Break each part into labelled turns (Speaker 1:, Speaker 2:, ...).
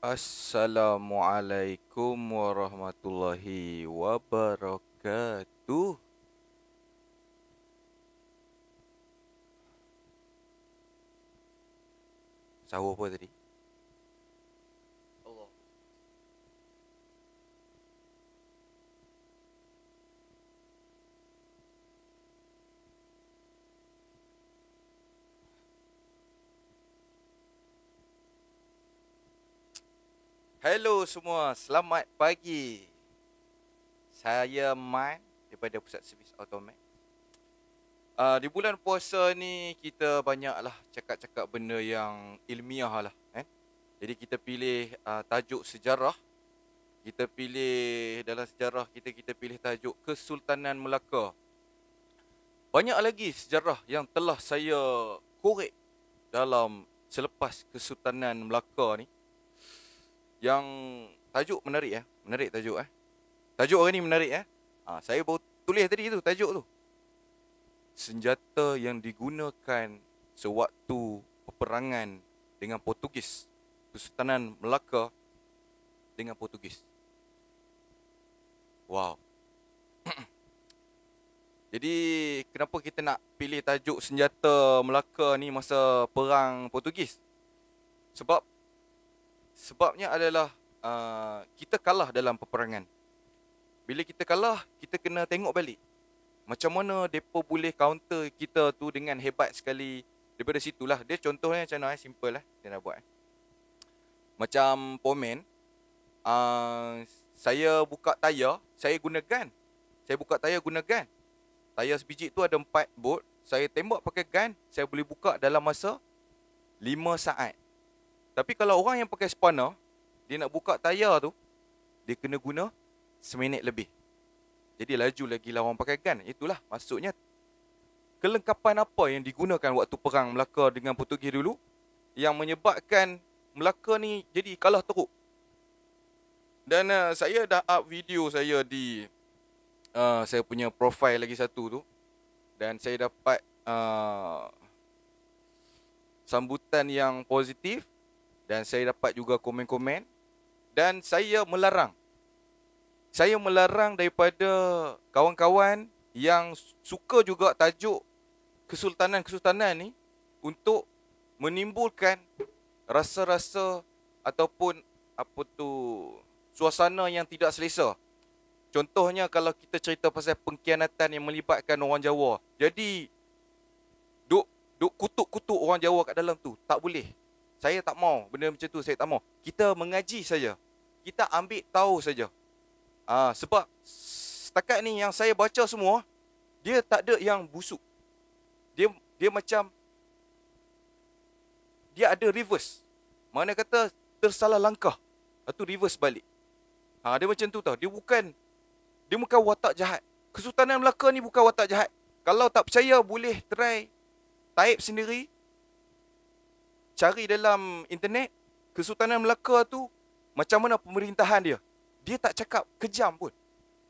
Speaker 1: Assalamualaikum warahmatullahi wabarakatuh. Sahur apa tadi? Allah. Hello semua, selamat pagi. Saya Man daripada Pusat Servis Automat. Di bulan puasa ni kita banyaklah cakap-cakap benda yang ilmiah lah, eh. Jadi kita pilih tajuk sejarah. Kita pilih dalam sejarah kita pilih tajuk Kesultanan Melaka. Banyak lagi sejarah yang telah saya korek dalam selepas Kesultanan Melaka ni, yang tajuk menarik. Menarik tajuk. Tajuk hari ni menarik. Saya baru tulis tadi tu tajuk tu. Senjata yang digunakan sewaktu peperangan dengan Portugis. Kesultanan Melaka dengan Portugis. Wow. Jadi kenapa kita nak pilih tajuk senjata Melaka ni masa perang Portugis? Sebabnya adalah kita kalah dalam peperangan. Bila kita kalah, kita kena tengok balik macam mana mereka boleh counter kita tu dengan hebat sekali. Daripada situlah, dia contohnya macam mana, simple lah kita nak buat. Macam pomen, saya buka tayar, saya guna gun. Saya buka tayar guna gun. Tayar sebiji tu ada 4 bolt. Saya tembak pakai gun, saya boleh buka dalam masa 5 saat. Tapi kalau orang yang pakai spanner, dia nak buka tayar tu, dia kena guna seminit lebih. Jadi laju lagi lah orang pakai gun. Itulah maksudnya kelengkapan apa yang digunakan waktu perang Melaka dengan Portugis dulu, yang menyebabkan Melaka ni jadi kalah teruk. Dan saya dah up video saya di saya punya profile lagi satu tu. Dan saya dapat sambutan yang positif. Dan saya dapat juga komen-komen. Dan saya melarang daripada kawan-kawan yang suka juga tajuk kesultanan-kesultanan ni untuk menimbulkan rasa-rasa ataupun suasana yang tidak selesa. Contohnya kalau kita cerita pasal pengkhianatan yang melibatkan orang Jawa. Jadi duk kutuk-kutuk orang Jawa kat dalam tu. Tak boleh. Saya tak mau benda macam tu, saya tak mau. Kita mengaji saja. Kita ambil tahu saja. Sebab setakat ni yang saya baca semua, dia tak ada yang busuk. Dia macam dia ada reverse. Mana kata tersalah langkah. Itu reverse balik. Dia macam tu tau. Dia bukan watak jahat. Kesultanan Melaka ni bukan watak jahat. Kalau tak percaya boleh try type sendiri. Cari dalam internet Kesultanan Melaka tu macam mana pemerintahan dia. Dia tak cakap kejam pun.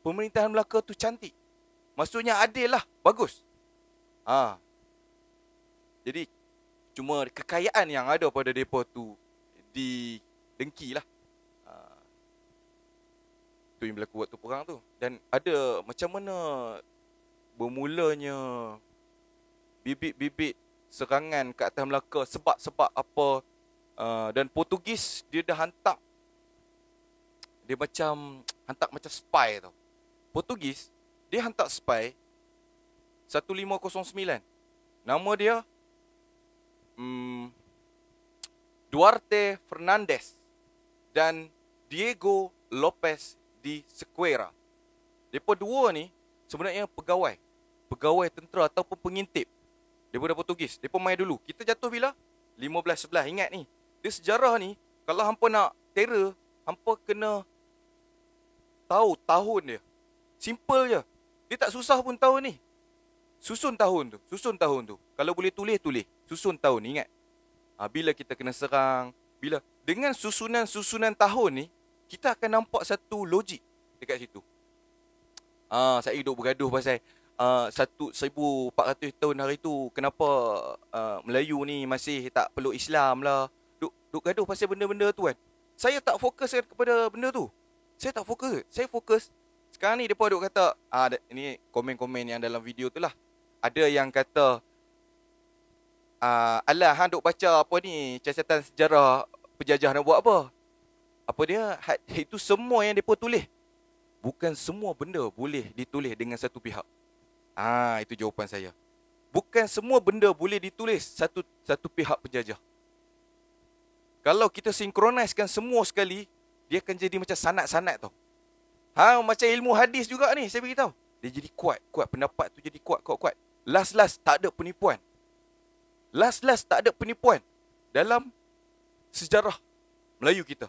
Speaker 1: Pemerintahan Melaka tu cantik. Maksudnya adil lah. Bagus. Jadi cuma kekayaan yang ada pada mereka tu didengki lah. Tu yang berlaku waktu perang tu. Dan ada macam mana bermulanya bibit-bibit serangan ke atas Melaka, sebab apa. Dan Portugis dia dah hantar macam spy tau. Portugis dia hantar spy 1509. Nama dia Duarte Fernandes dan Diego Lopez de Sequeira. Mereka dua ni sebenarnya pegawai tentera ataupun pengintip daripada Portugis. Mereka main dulu. Kita jatuh bila? 1511. Ingat ni, dia sejarah ni, kalau hampa nak terror, hampa kena tahu tahun dia. Simple je. Dia tak susah pun tahun ni. Susun tahun tu. Kalau boleh tulis. Susun tahun ni, ingat. Bila kita kena serang, dengan susunan tahun ni, kita akan nampak satu logik dekat situ. Saya duduk bergaduh pasal 1400 tahun hari tu kenapa Melayu ni masih tak peluk Islam lah. Duk gaduh pasal benda-benda tu kan. Saya tak fokus kepada benda tu. Saya tak fokus. Saya fokus. Sekarang ni mereka duk kata, ini komen-komen yang dalam video tu lah. Ada yang kata, alah, hang duk baca apa ni, catatan sejarah penjajah nak buat apa? Apa dia? Itu semua yang mereka tulis. Bukan semua benda boleh ditulis dengan satu pihak. Itu jawapan saya. Bukan semua benda boleh ditulis satu pihak penjajah. Kalau kita sinkroniskan semua sekali, dia akan jadi macam sanad-sanad tau. Macam ilmu hadis juga ni, saya beritahu. Dia jadi kuat. Pendapat tu jadi kuat. Last tak ada penipuan. Last tak ada penipuan dalam sejarah Melayu kita.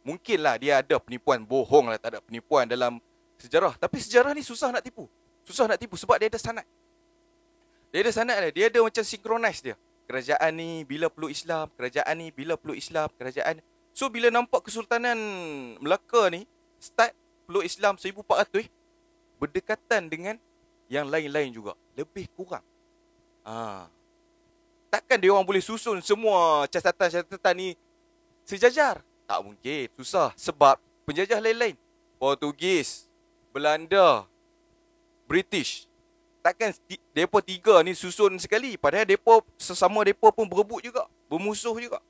Speaker 1: Mungkinlah dia ada penipuan, bohong lah tak ada penipuan dalam sejarah. Tapi sejarah ni susah nak tipu. Sebab dia ada sanad. Dia ada macam synchronize dia. Kerajaan ni bila peluk Islam, So bila nampak Kesultanan Melaka ni start peluk Islam 1400, berdekatan dengan yang lain-lain juga. Lebih kurang. Takkan dia orang boleh susun semua catatan-catatan ni sejajar? Tak mungkin, susah. Sebab penjajah lain-lain, Portugis, Belanda, British, takkan mereka tiga ni susun sekali. Padahal mereka sesama mereka pun berebut juga, bermusuh juga.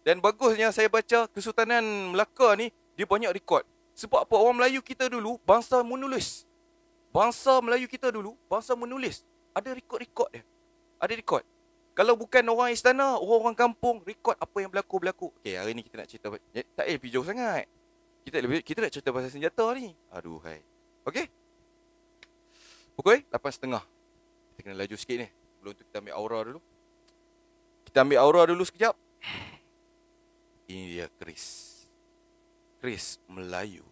Speaker 1: Dan bagusnya saya baca Kesultanan Melaka ni, dia banyak rekod. Sebab apa? Orang Melayu kita dulu bangsa menulis. Ada rekod-rekod dia. Ada rekod. Kalau bukan orang istana, orang kampung, rekod apa yang berlaku. Okay, hari ni kita nak cerita, tak lebih jauh sangat. Kita nak cerita pasal senjata ni. Aduhai. Okay? Pukul 8.30. Kita kena laju sikit ni. Sebelum tu kita ambil aura dulu. Kita ambil aura dulu sekejap. Ini dia keris. Keris Melayu.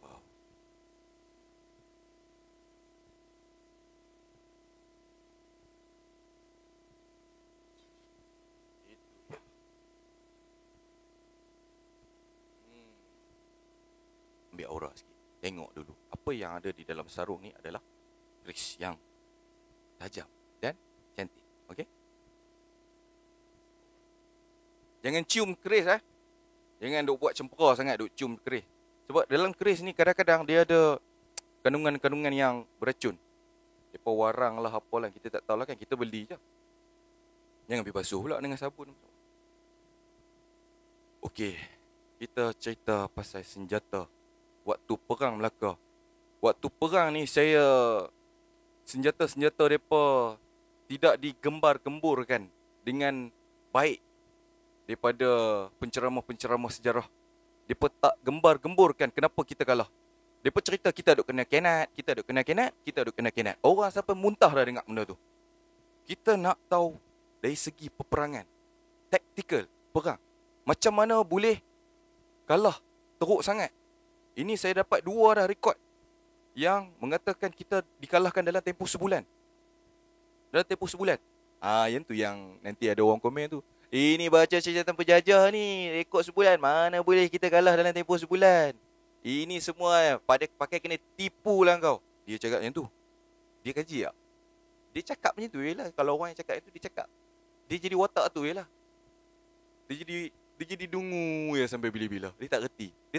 Speaker 1: Wow. Ambil aura sikit. Tengok dulu. Apa yang ada di dalam sarung ni adalah keris yang tajam dan cantik. Okey? Jangan cium keris Jangan duk buat cempera sangat duk cium keris. Sebab dalam keris ni kadang-kadang dia ada kandungan-kandungan yang beracun. Depa warang lah apalah, kita tak tahulah kan, kita beli je. Jangan pergi basuh pula dengan sabun. Okey, kita cerita pasal senjata waktu perang Melaka. Waktu perang ni senjata-senjata mereka tidak digembar-gemburkan dengan baik daripada penceramah-penceramah sejarah. Mereka tak gembar-gemburkan kenapa kita kalah. Mereka cerita kita duk kena kenat. Orang sampai muntah dah dengar benda tu. Kita nak tahu dari segi peperangan, tactical, perang, macam mana boleh kalah teruk sangat. Ini saya dapat 2 dah rekod yang mengatakan kita dikalahkan dalam tempoh sebulan. Yang tu yang nanti ada orang komen tu. Ini baca catatan penjajah ni, rekod sebulan. Mana boleh kita kalah dalam tempoh sebulan. Ini semua pakai kena tipu lah kau. Dia cakap macam tu. Dia kaji tak? Dia cakap macam tu je lah. Kalau orang yang cakap itu, dia cakap. Dia jadi watak tu je lah. Dia jadi dungu ya sampai bila-bila. Dia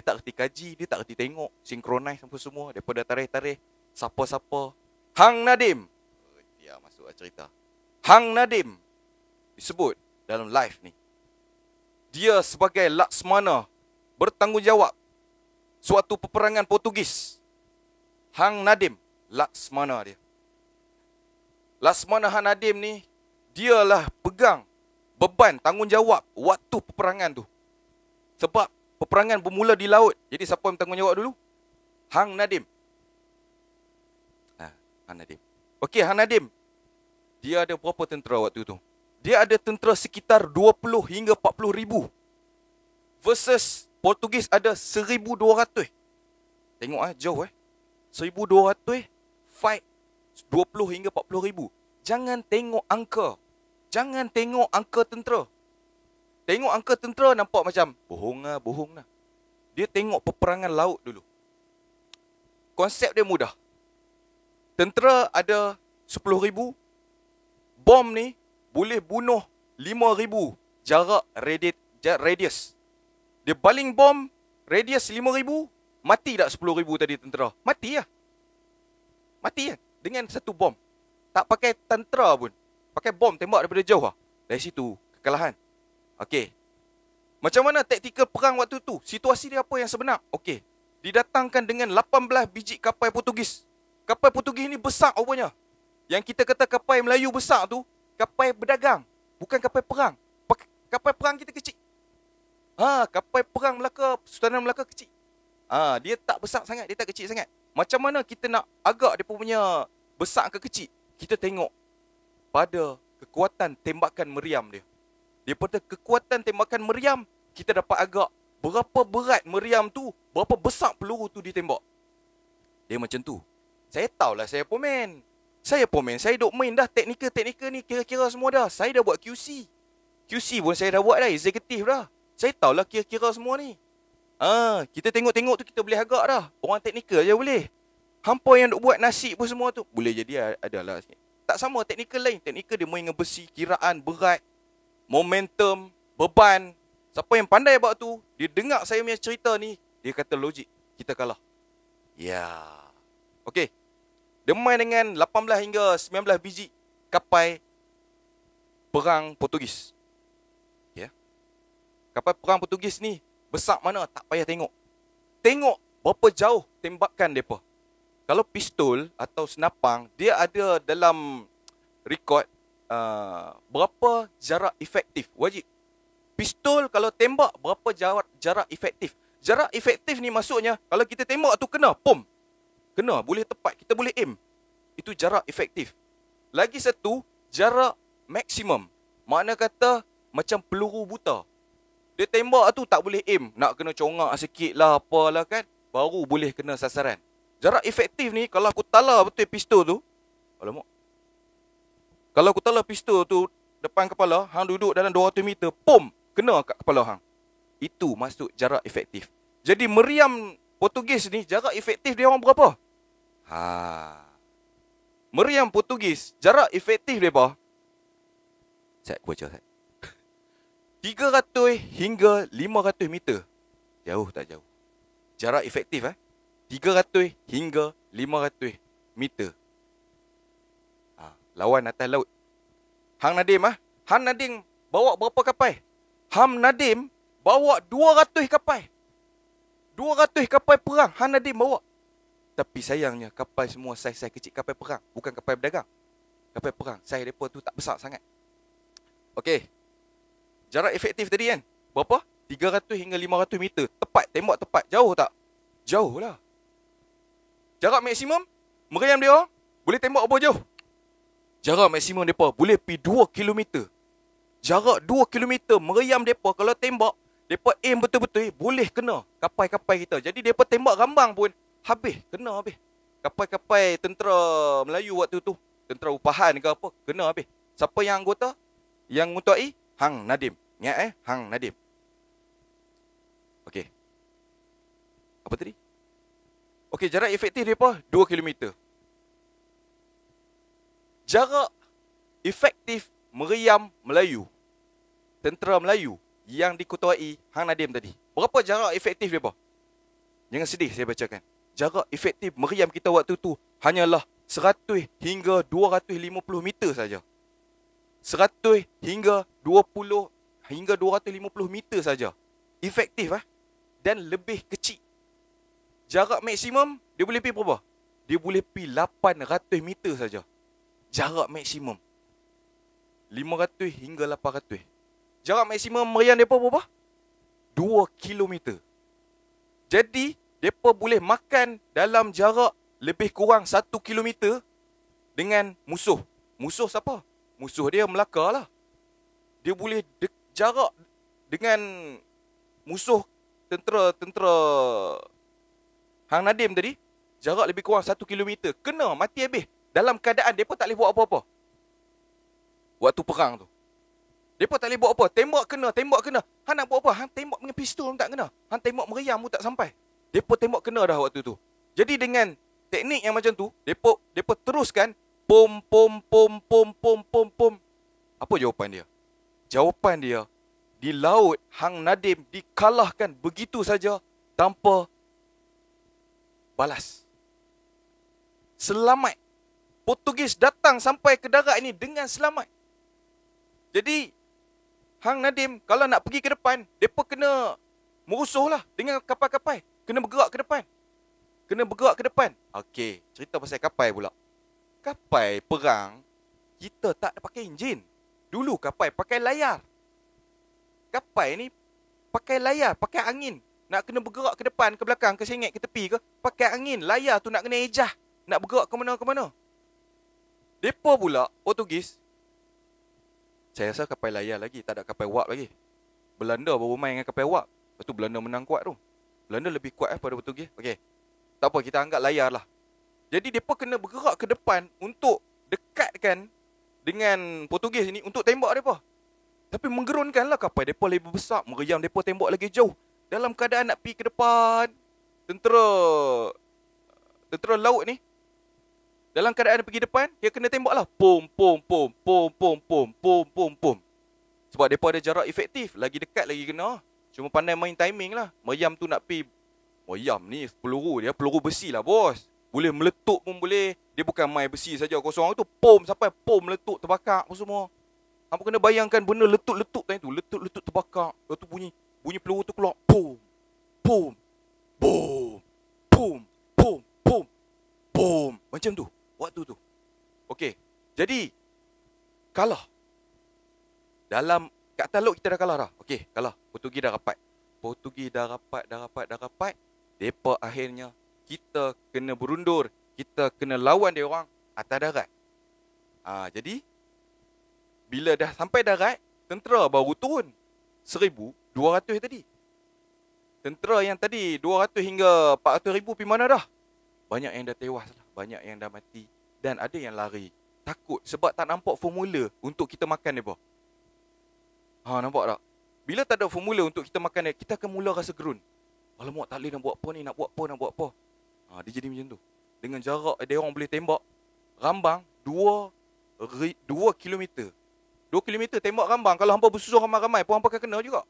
Speaker 1: tak reti kaji, dia tak reti tengok, synchronize semua. Daripada tarikh-tarikh, siapa-siapa. Hang Nadim. Dia masuk cerita. Hang Nadim disebut dalam live ni. Dia sebagai Laksmana bertanggungjawab suatu peperangan Portugis. Hang Nadim, Laksmana dia. Laksmana Hang Nadim ni, dialah pegang beban tanggungjawab waktu peperangan tu. Sebab peperangan bermula di laut. Jadi siapa yang tanggungjawab dulu? Hang Nadim. Hang Nadim. Okey, Hang Nadim, dia ada berapa tentera waktu tu? Dia ada tentera sekitar 20 hingga 40 ribu. Versus Portugis ada 1,200. Tengok jauh 1,200 fight 20 hingga 40 ribu. Jangan tengok angka. Jangan tengok angka tentera. Tengok angka tentera nampak macam bohong lah. Dia tengok peperangan laut dulu. Konsep dia mudah. Tentera ada 10,000. Bom ni boleh bunuh 5,000 jarak radius. Dia baling bom radius 5,000, mati tak 10,000 tadi tentera? Mati lah. Mati kan? Dengan satu bom. Tak pakai tentera pun. Pakai bom tembak daripada jauh lah. Dari situ, kekalahan. Okey. Macam mana taktikal perang waktu tu? Situasi dia apa yang sebenar? Okey. Didatangkan dengan 18 biji kapal Portugis. Kapal Portugis ni besar rupanya. Yang kita kata kapal Melayu besar tu, kapal berdagang. Bukan kapal perang. Kapal perang kita kecil. Kapal perang Melaka, Sultanan Melaka kecil. Dia tak besar sangat, dia tak kecil sangat. Macam mana kita nak agak dia punya besar ke kecil? Kita tengok pada kekuatan tembakan meriam dia. Daripada kekuatan tembakan meriam, kita dapat agak berapa berat meriam tu, berapa besar peluru tu ditembak. Dia macam tu. Saya tahulah saya pomen. Saya duk main dah teknikal ni kira-kira semua dah. Saya dah buat QC. QC pun saya dah buat dah, eksekutif dah. Saya tahulah kira-kira semua ni. Kita tengok-tengok tu kita boleh agak dah. Orang teknikal je boleh. Hampa yang duk buat nasi pun semua tu boleh jadi adalah sikit. Tak sama teknikal lain. Teknikal dia main dengan besi, kiraan, berat, momentum, beban. Siapa yang pandai buat tu, dia dengar saya punya cerita ni, dia kata logik, kita kalah. Ya. Okey. Dia main dengan 18 hingga 19 biji kapal perang Portugis. Ya. Kapal perang Portugis ni besar mana tak payah tengok. Tengok berapa jauh tembakan depa. Kalau pistol atau senapang, dia ada dalam rekod berapa jarak efektif. Wajib. Pistol kalau tembak berapa jarak efektif. Jarak efektif ni maksudnya kalau kita tembak tu kena, pom. Kena, boleh tepat, kita boleh aim. Itu jarak efektif. Lagi satu, jarak maksimum. Makna kata macam peluru buta. Dia tembak tu tak boleh aim. Nak kena congak sikit lah, apalah kan. Baru boleh kena sasaran. Jarak efektif ni, kalau aku tala betul pistol tu. Alamak. Kalau aku tala pistol tu depan kepala, hang duduk dalam 200 meter, pom, kena kat kepala hang. Itu maksud jarak efektif. Jadi meriam Portugis ni, jarak efektif dia orang berapa? Meriam Portugis, jarak efektif dia apa? Saya baca saya. 300 hingga 500 meter. Jauh tak jauh? Jarak efektif 300 hingga 500 meter. Lawan atas laut. Hang Nadim Hang Nadim bawa berapa kapal? Hang Nadim bawa 200 kapal. 200 kapal perang Hang Nadim bawa. Tapi sayangnya kapal semua saiz-saiz kecil, kapal perang, bukan kapal berdagang. Kapal perang, saiz depa tu tak besar sangat. Okey. Jarak efektif tadi kan? Berapa? 300 hingga 500 meter. Tepat, tembak tepat. Jauh tak? Jauh lah. Jarak maksimum meriam dia boleh tembak berapa jauh? Jarak maksimum depa boleh pergi 2 km. Jarak 2 km meriam depa kalau tembak, depa aim betul-betul boleh kena kapal-kapal kita. Jadi depa tembak rambang pun habis, kena habis. Kapal-kapal tentera Melayu waktu tu, tentera upahan ke apa, kena habis. Siapa yang anggota? Yang ngutai? Hang Nadim. Ingat Hang Nadim. Okey. Apa tadi? Okey, jarak efektif depa 2 km. Jarak efektif meriam Melayu, tentera Melayu yang diketuai Hang Nadim tadi, berapa jarak efektif depa? Jangan sedih saya bacakan. Jarak efektif meriam kita waktu tu hanyalah 100 hingga 250 meter saja. 100 hingga 20 hingga 250 meter saja. Efektif dan lebih kecil. Jarak maksimum dia boleh pergi berapa? Dia boleh pergi 800 meter saja. Jarak maksimum 500 hingga 800. Jarak maksimum meriam depa berapa? 2 km. Jadi depa boleh makan dalam jarak lebih kurang 1 km dengan musuh. Musuh siapa? Musuh dia Melaka lah. Dia boleh jarak dengan musuh tentera Hang Nadim tadi, jarak lebih kurang 1 km. Kena mati habis. Dalam keadaan mereka tak boleh buat apa-apa. Waktu perang tu. Mereka tak boleh buat apa. Tembak kena. Hang nak buat apa? Hang tembak dengan pistol pun tak kena. Hang tembak meriam pun tak sampai. Mereka tembak kena dah waktu tu. Jadi dengan teknik yang macam tu, mereka teruskan pom. Apa jawapan dia? Jawapan dia, di laut Hang Nadim dikalahkan begitu saja tanpa balas. Selamat. Portugis datang sampai ke darat ini dengan selamat. Jadi Hang Nadim kalau nak pergi ke depan, mereka kena merusuh lah dengan kapal-kapal. Kena bergerak ke depan. Kena bergerak ke depan. Okey, cerita pasal kapal pula. Kapal perang, kita tak pakai enjin. Dulu kapal pakai layar. Kapal ni pakai layar, pakai angin. Nak kena bergerak ke depan, ke belakang, ke sengit, ke tepi ke, pakai angin. Layar tu nak kena ejah. Nak bergerak ke mana-ke-mana. Mereka pula, Portugis, saya rasa kapal layar lagi, tak ada kapal wap lagi. Belanda baru main dengan kapal wap. Lepas tu Belanda menang kuat tu. Belanda lebih kuat pada Portugis. Okey. Tak apa, kita anggap layar lah. Jadi mereka kena bergerak ke depan untuk dekatkan dengan Portugis ni untuk tembak mereka. Tapi menggerunkanlah kapal mereka lebih besar. Meriam mereka tembak lagi jauh. Dalam keadaan nak pergi ke depan, tentera laut ni, dalam keadaan pergi depan, dia kena tembak lah. Pum, pum, pum, pum, pum, pum, pum, pum, pum. Sebab mereka ada jarak efektif. Lagi dekat lagi kena. Cuma pandai main timing lah. Meriam tu nak pergi. Meriam ni peluru dia, peluru besi lah bos. Boleh meletup pun boleh. Dia bukan main besi saja kosong tu. Pum, sampai pum meletup, terbakar pun semua. Hampa kena bayangkan benda letup-letup tadi tu. Letup-letup terbakar. Lepas tu bunyi peluru tu keluar. Pum, pum, boom, pum, pum, pum, pum. Macam tu. Waktu tu. Okey. Jadi kalah. Dalam kat atas laut kita dah kalah dah. Okey, kalah. Portugis dah rapat. Dah rapat. Depa akhirnya kita kena berundur. Kita kena lawan dia orang atas darat. Jadi bila dah sampai darat, tentera baru turun. 1,200 tadi. Tentera yang tadi 200 hingga 400 ribu pergi mana dah? Banyak yang dah tewas lah. Banyak yang dah mati. Dan ada yang lari. Takut sebab tak nampak formula untuk kita makan mereka. Nampak tak? Bila tak ada formula untuk kita makan dia, kita akan mula rasa gerun. Alamak, tak boleh nak buat apa. Dia jadi macam tu. Dengan jarak dia orang boleh tembak rambang 2 kilometer. 2 kilometer tembak rambang. Kalau hampa bersusun ramai-ramai pun hampa akan kena juga.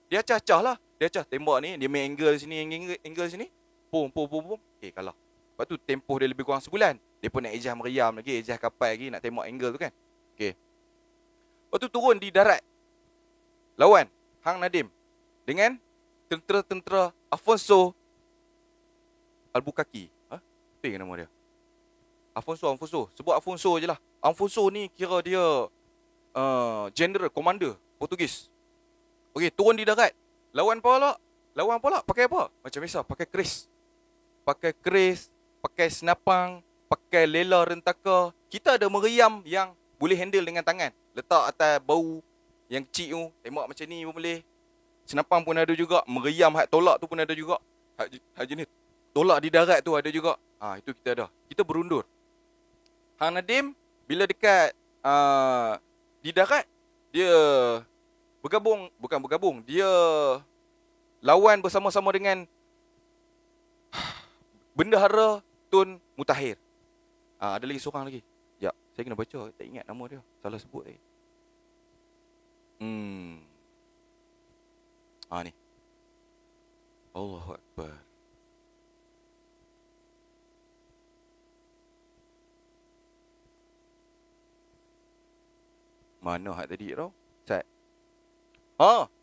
Speaker 1: Dia acah-acah lah. Dia acah tembak ni, dia main angle sini, angle sini. Pum. Okey, kalah. Lepas tu tempoh dia lebih kurang sebulan. Dia pun nak ejah meriam lagi, ejah kapal lagi, nak tembak angle tu kan. Okey. Lepas tu turun di darat. Lawan Hang Nadim dengan tentera-tentera Afonso Albuquerque. Apa yang nama dia? Afonso. Sebut Afonso je lah. Afonso ni kira dia general, commander Portugis. Okey, turun di darat. Lawan pula pakai apa? Macam biasa, pakai keris, pakai senapang, pakai lela rentaka. Kita ada meriam yang boleh handle dengan tangan. Letak atas bau yang kecil tu, tembak macam ni pun boleh. Senapang pun ada juga. Meriam hak tolak tu pun ada juga. Hak jenis tolak di darat tu ada juga. Itu kita ada. Kita berundur. Hang Nadim bila dekat di darat, dia bukan bergabung, dia lawan bersama-sama dengan Bendahara Tun Mutahir. Ada lagi seorang lagi. Sekejap, saya kena baca, tak ingat nama dia. Salah sebut tadi. Ni. Allahu Akbar. Mana hak tadi tau? Sat.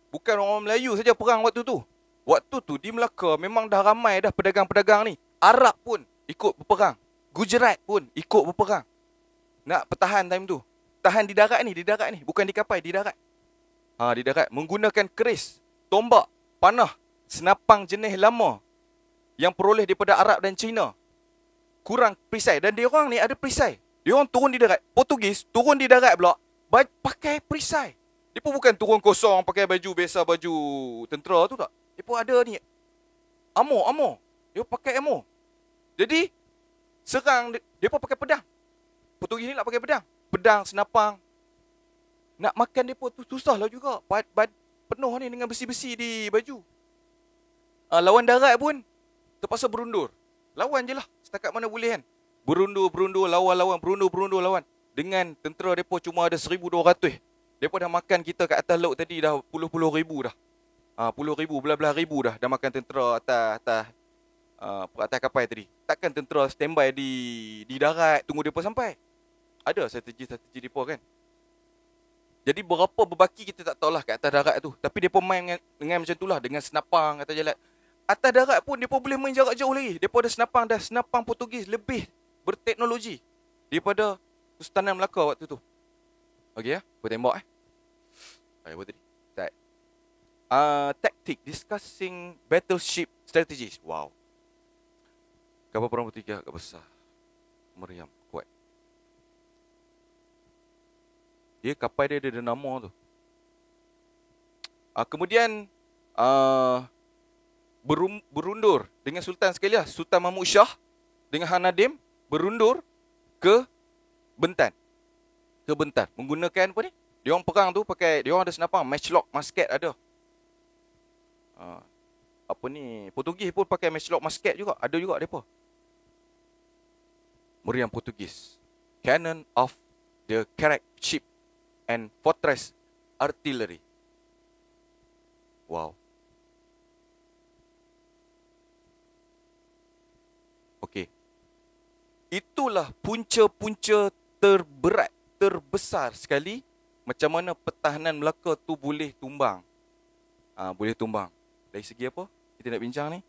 Speaker 1: Bukan orang Melayu saja perang waktu tu. Waktu tu di Melaka memang dah ramai dah pedagang-pedagang ni. Arab pun ikut berperang. Gujarat pun ikut berperang. Nak pertahan time tu. Tahan di darat ni. Bukan di kapal, di darat. Di darat. Menggunakan keris, tombak, panah, senapang jenis lama yang peroleh daripada Arab dan Cina. Kurang perisai. Dan dia orang ni ada perisai. Dia orang turun di darat. Portugis turun di darat pula pakai perisai. Dia pun bukan turun kosong pakai baju biasa, baju tentera tu tak. Dia pun ada ni ammo. Dia pakai ammo. Jadi serang dia pun pakai pedang. Portugis ni nak pakai pedang. Pedang, senapang. Nak makan dia pun tu susah lah juga. Penuh ni dengan besi-besi di baju. Lawan darat pun terpaksa berundur. Lawan je lah setakat mana boleh kan. Berundur, lawan. Dengan tentera mereka cuma ada 1,200. Depa dah makan kita kat atas laut tadi dah puluh-puluh ribu dah. Puluh ribu, belah-belah ribu dah makan tentera atas kapal tadi. Takkan tentera standby di darat tunggu depa sampai. Ada strategi-strategi depa kan. Jadi berapa berbaki kita tak tahulah kat atas darat tu. Tapi depa main dengan macam itulah, dengan senapang atas jalan. Atas darat pun depa boleh main jarak jauh lagi. Depa ada senapang Portugis lebih berteknologi daripada Kesultanan Melaka waktu tu. Okey ya, aku tembak apa tadi? Start. Tactic discussing battleship strategies. Wow. Kapal perang bertiga agak besar. Meriam, kuat. Dia kapal dia ada nama tu. Kemudian berundur dengan Sultan sekali lah. Sultan Mahmud Shah dengan Han Nadim berundur ke Bentan. Menggunakan apa ni? Diorang perang tu pakai, diorang ada senapang, matchlock musket ada. Portugis pun pakai matchlock musket juga. Ada juga mereka. Meriam Portugis. Cannon of the Carrack ship and fortress artillery. Wow. Okey. Itulah punca-punca terberat, terbesar sekali macam mana pertahanan Melaka tu boleh tumbang. Boleh tumbang. Dari segi apa? Kita nak bincang ni.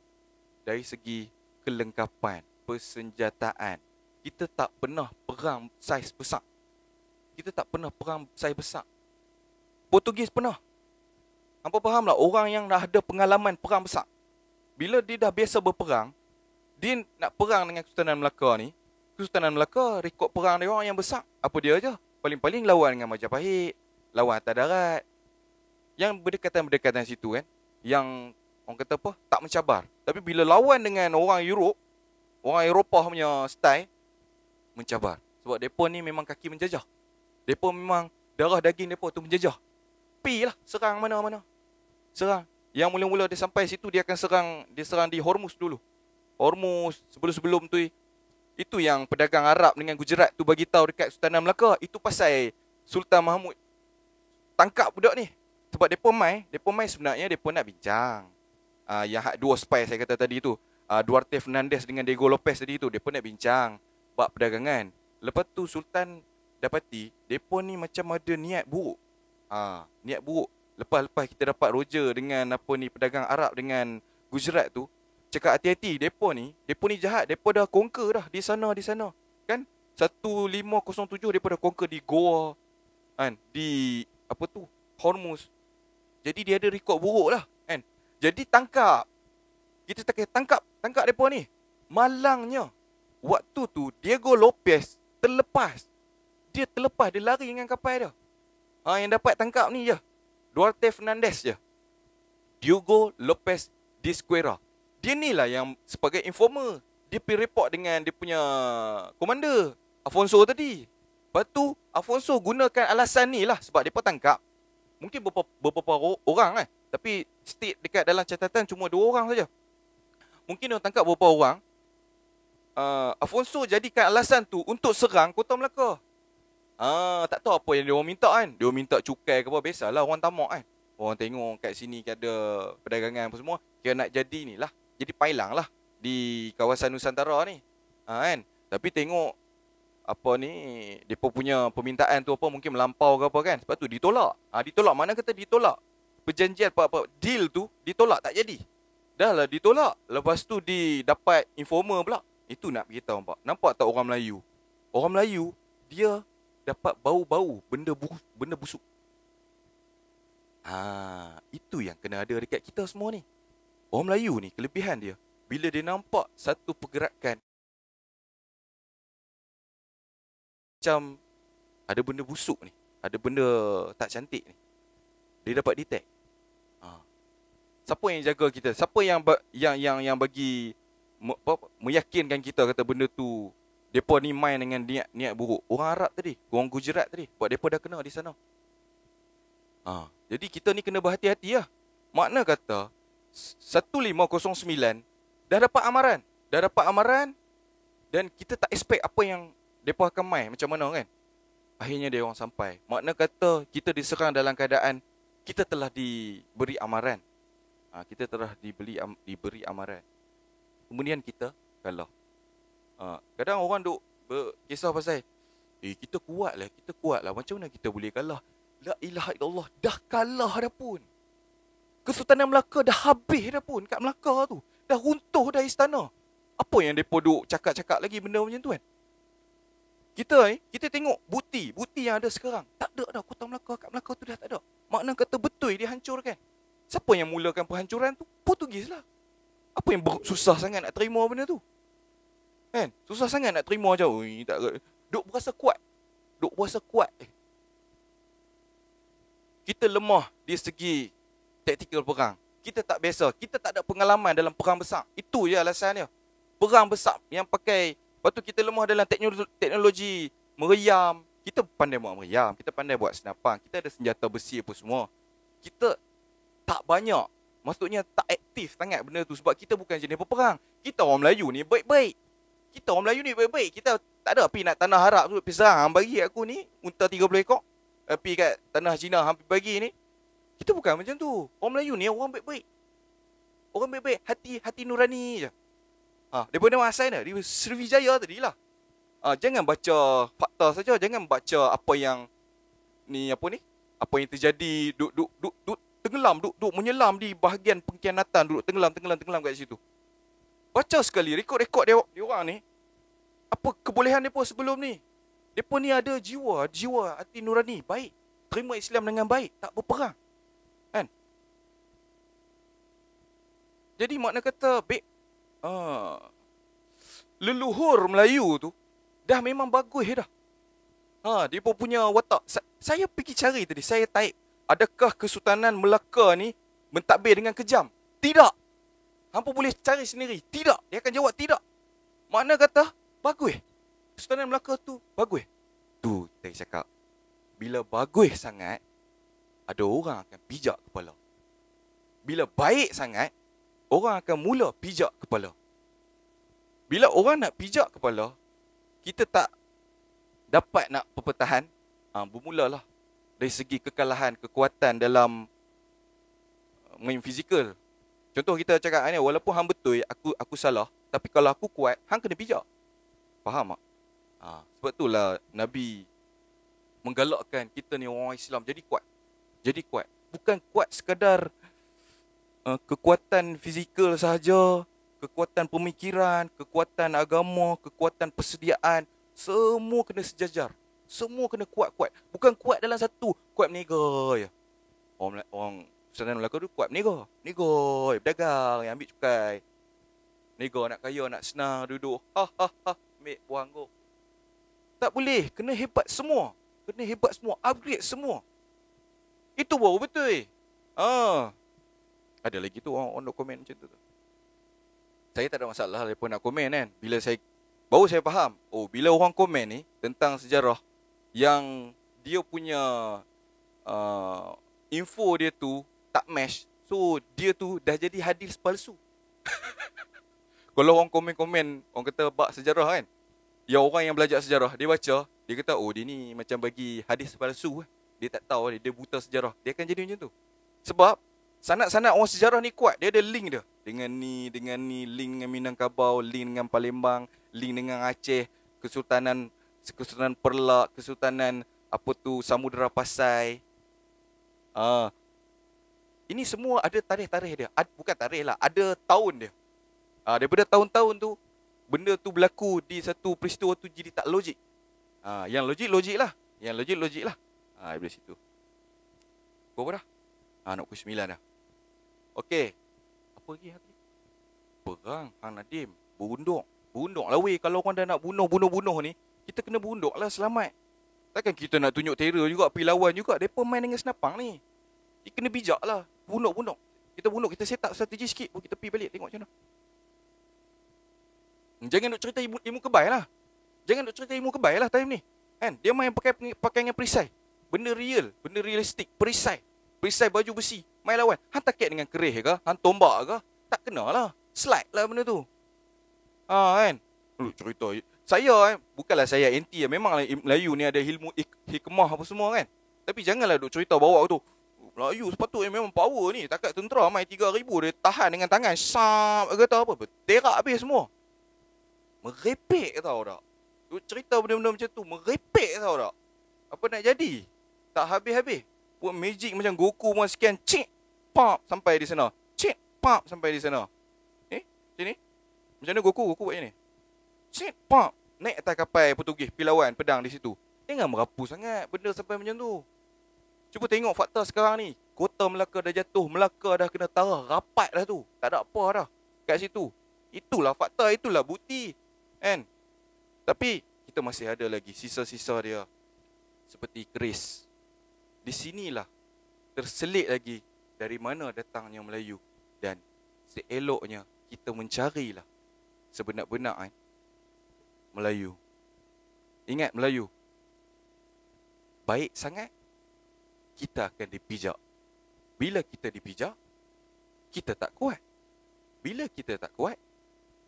Speaker 1: Dari segi kelengkapan, persenjataan. Kita tak pernah perang saiz besar. Portugis pernah. Hampa faham lah, orang yang dah ada pengalaman perang besar. Bila dia dah biasa berperang, dia nak perang dengan Kesultanan Melaka ni. Kesultanan Melaka, rekod perang dia orang yang besar. Apa dia je? Paling-paling lawan dengan Majapahit, lawan atas darat. Yang berdekatan-berdekatan situ kan. Yang orang kata apa? Tak mencabar. Tapi bila lawan dengan orang Eropah punya style, mencabar. Sebab mereka ni memang kaki menjajah. Mereka memang darah daging mereka tu menjajah. Pi lah, serang mana-mana. Serang. Yang mula-mula dia sampai situ, dia akan serang di Hormuz dulu. Hormuz, sebelum-sebelum tu, itu yang pedagang Arab dengan Gujarat tu bagi tahu dekat Sultanan Melaka. Itu pasal Sultan Mahmud tangkap budak ni. Sebab mereka main sebenarnya mereka nak bincang. Yang dua spy saya kata tadi tu, Duarte Fernandez dengan Diego Lopez tadi tu, mereka nak bincang bab perdagangan. Lepas tu Sultan dapati mereka ni macam ada niat buruk. Niat buruk. Lepas kita dapat Roger dengan pedagang Arab dengan Gujarat tu, cakap hati-hati, mereka ni jahat. Mereka dah conquer dah di sana. Kan? 1507 mereka dah conquer di Goa. Kan? Di Hormuz. Jadi dia ada rekod buruk lah. Kan? Jadi tangkap. Kita tangkap mereka ni. Malangnya, waktu tu Diego Lopez terlepas. Dia lari dengan kapal dia. Yang dapat tangkap ni je Duarte Fernandez je. Diego Lopez de Esquerra. Dia ni lah yang sebagai informer. Dia pergi report dengan dia punya komander Afonso tadi. Lepas tu Afonso gunakan alasan ni lah. Sebab mereka tangkap mungkin beberapa orang kan. Tapi state dekat dalam catatan cuma 2 orang saja. Mungkin dia tangkap beberapa orang. Afonso jadikan alasan tu untuk serang Kota Melaka. Tak tahu apa yang dia orang minta kan. Dia orang minta cukai ke apa. Biasalah orang tamak kan. Orang tengok kat sini ada perdagangan apa semua. Kira nak jadi ni lah. Jadi pailang lah di kawasan Nusantara ni. Kan. Tapi tengok depa punya permintaan tu mungkin melampau ke apa kan. Sebab tu ditolak. Ditolak, mana kata ditolak. Perjanjian deal tu ditolak, tak jadi. Dah lah ditolak. Lepas tu dapat informer pula. Itu nak beritahu nampak tak orang Melayu? Orang Melayu dia dapat bau-bau benda busuk. Itu yang kena ada dekat kita semua ni. Orang Melayu ni kelebihan dia, bila dia nampak satu pergerakan macam ada benda busuk ni, ada benda tak cantik ni, dia dapat detect. Siapa yang jaga kita? Siapa yang bagi meyakinkan kita kata benda tu depa ni main dengan niat buruk? Orang Arab tadi, orang Gujarat tadi. Sebab depa dah kena di sana. Jadi kita ni kena berhati-hati lah. Makna kata 1509 dah dapat amaran dan kita tak expect apa yang depa akan main macam mana kan. Akhirnya dia orang sampai. Makna kata kita diserang dalam keadaan kita telah diberi amaran. Kita telah diberi amaran. Kemudian kita kalah. Kadang orang duk berkisah pasal kita kuat lah. Macam mana kita boleh kalah? La ilaha illallah, dah kalah dah pun. Kesultanan Melaka dah habis dah pun kat Melaka tu. Dah runtuh dah istana. Apa yang mereka duk cakap-cakap lagi benda macam tu kan? Kita tengok bukti yang ada sekarang. Tak ada dah kota Melaka kat Melaka tu dah tak ada. Makna kata betul dihancurkan. Siapa yang mulakan penghancuran tu? Portugis lah. Apa yang susah sangat nak terima benda tu? Kan? Susah sangat nak terima je. Tak duk berasa kuat. Kita lemah di segi taktikal perang. Kita tak biasa. Kita tak ada pengalaman dalam perang besar. Itu je alasannya. Perang besar yang pakai. Lepas tu kita lemah dalam teknologi meriam. Kita pandai buat meriam. Kita pandai buat senapan. Kita ada senjata besi apa semua. Kita tak banyak. Maksudnya tak aktif sangat benda tu. Sebab kita bukan jenis peperang. Kita orang Melayu ni baik-baik. Kita tak ada pergi nak tanah Arab tu. Pisang bagi aku ni unta 30 ekor. Pergi kat tanah Cina hampir bagi ni. Kita bukan macam tu. Orang Melayu ni orang baik-baik. Orang baik-baik. Hati nurani je. Daripada nama asal dia. Di Sriwijaya tadi lah. Jangan baca fakta saja. Jangan baca apa yang apa yang terjadi. Duk tenggelam. Duk menyelam di bahagian pengkhianatan. Duk tenggelam kat situ. Baca sekali rekod-rekod dia orang ni. Apa kebolehan mereka sebelum ni. Mereka ni ada jiwa hati nurani. Baik. Terima Islam dengan baik. Tak berperang. Kan? Jadi makna kata leluhur Melayu tu dah memang bagus dah. Dia pun punya watak. Saya pergi cari tadi. Saya type. Adakah Kesultanan Melaka ni mentadbir dengan kejam? Tidak. Hampa boleh cari sendiri. Tidak. Dia akan jawab tidak. Makna kata bagus. Kesultanan Melaka tu bagus. Tu saya cakap. Bila bagus sangat, ada orang akan pijak kepala. Bila baik sangat, orang akan mula pijak kepala. Bila orang nak pijak kepala, kita tak dapat nak pertahan. Bermulalah dari segi kekalahan, kekuatan dalam main fizikal. Contoh kita cakap ni, walaupun hang betul, aku salah, tapi kalau aku kuat, hang kena pijak. Faham tak? Sebab itulah Nabi menggalakkan kita ni orang Islam jadi kuat. Bukan kuat sekadar kekuatan fizikal sahaja, kekuatan pemikiran, kekuatan agama, kekuatan persediaan, semua kena sejajar. Semua kena kuat-kuat. Bukan kuat dalam satu, kuat berniaga je. Orang Kesultanan Melaka tu kuat berniaga. Berdagang, yang ambil cukai. Berniaga nak kaya, nak senang, duduk. Ambil buang go. Tak boleh, kena hebat semua. Upgrade semua. Itu baru betul. Ada lagi tu orang nak komen macam tu. Saya tak ada masalah mereka nak komen kan. Baru saya faham. Bila orang komen ni tentang sejarah yang dia punya info dia tu tak match. So dia tu dah jadi hadis palsu. Kalau orang komen-komen, orang kata bab sejarah kan. Ya orang yang belajar sejarah, dia baca, dia kata dia ni macam bagi hadis palsu. Dia tak tahu, dia buta sejarah. Dia akan jadi macam tu. Sebab sanad-sanad orang sejarah ni kuat. Dia ada link dia. Dengan ni, link dengan Minangkabau, link dengan Palembang, link dengan Aceh, Kesultanan Perlak, Kesultanan Samudera Pasai. Ini semua ada tarikh-tarikh dia. Bukan tarikh lah, ada tahun dia. Daripada tahun-tahun tu, benda tu berlaku di satu peristiwa tu jadi tak logik. Yang logik lah. Dari situ. Berapa dah? Nak pukul 9 dah. Okey. Apa lagi? Perang, Hang Nadim. Berunduk lah weh. Kalau orang dah nak bunuh ni, kita kena berunduk lah selamat. Takkan kita nak tunjuk terror juga, pergi lawan juga. Mereka main dengan senapang ni. Kita kena bijak lah. Bunuh. Kita set up strategi sikit. Kita pergi balik tengok macam mana. Jangan nak cerita ilmu kebal lah time ni. Kan? Dia main pakaian yang perisai. Benda real, benda realistik, perisai baju besi, main lawan. Hang takut dengan kerih ke? Hang tombak ke? Tak kena lah. Slide lah benda tu. Kan? Bukanlah saya anti. Memanglah Melayu ni ada ilmu hikmah apa semua kan. Tapi janganlah duk cerita bawa tu. Melayu sepatutnya memang power ni. Takat tentera mai 3,000 dia tahan dengan tangan. Sap kata apa. Berterak habis semua. Merepek tau tak. Duk cerita benda-benda macam tu. Merepek tau tak. Apa nak jadi? Tak habis-habis. Buat magic macam Goku pun scan. Cik. Pop. Sampai di sana. Cik. Pop. Sampai di sana. Sini. Macam mana Goku buat macam ni. Cik. Pop. Naik atas kapal Portugis. Pilauan. Pedang di situ. Jangan merapu sangat benda sampai macam tu. Cuba tengok fakta sekarang ni. Kota Melaka dah jatuh. Melaka dah kena tarah. Rapat dah tu. Tak ada apa dah kat situ. Itulah fakta. Itulah bukti. Kan? Tapi kita masih ada lagi sisa-sisa dia. Seperti keris. Di sinilah terselit lagi dari mana datangnya Melayu. Dan seeloknya kita mencarilah sebenar-benar Melayu. Ingat Melayu. Baik sangat, kita akan dipijak. Bila kita dipijak, kita tak kuat. Bila kita tak kuat,